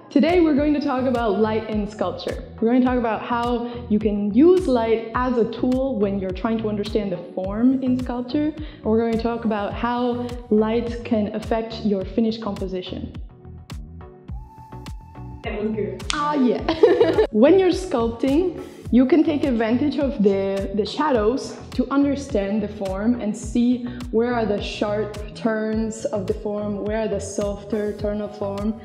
Today we're going to talk about light in sculpture. We're going to talk about how you can use light as a tool when you're trying to understand the form in sculpture. And we're going to talk about how light can affect your finished composition. That was good. Yeah. When you're sculpting, you can take advantage of the shadows to understand the form and see where are the sharp turns of the form, where are the softer turn of form.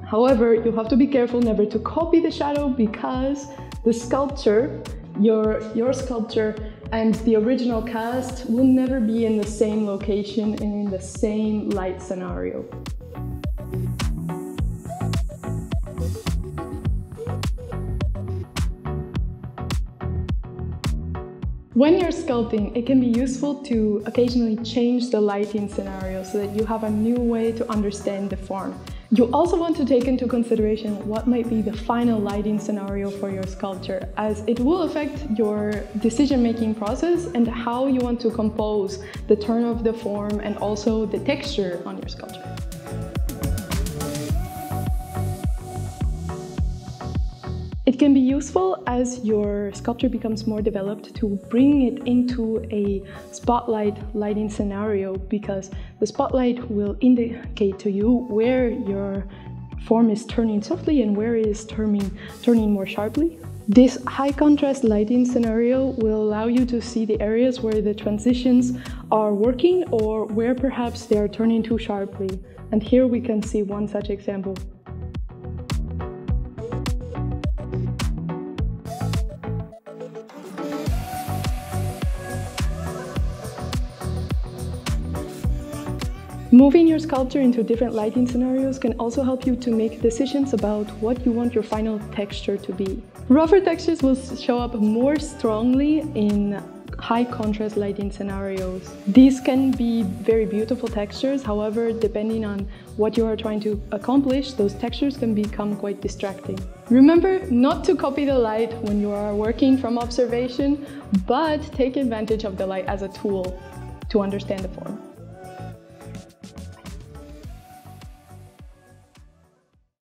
However, you have to be careful never to copy the shadow, because the sculpture, your sculpture and the original cast will never be in the same location and in the same light scenario. When you're sculpting, it can be useful to occasionally change the lighting scenario so that you have a new way to understand the form. You also want to take into consideration what might be the final lighting scenario for your sculpture, as it will affect your decision-making process and how you want to compose the turn of the form and also the texture on your sculpture. It can be useful as your sculpture becomes more developed to bring it into a spotlight lighting scenario, because the spotlight will indicate to you where your form is turning softly and where it is turning more sharply. This high contrast lighting scenario will allow you to see the areas where the transitions are working or where perhaps they are turning too sharply. And here we can see one such example. Moving your sculpture into different lighting scenarios can also help you to make decisions about what you want your final texture to be. Rougher textures will show up more strongly in high contrast lighting scenarios. These can be very beautiful textures, however, depending on what you are trying to accomplish, those textures can become quite distracting. Remember not to copy the light when you are working from observation, but take advantage of the light as a tool to understand the form.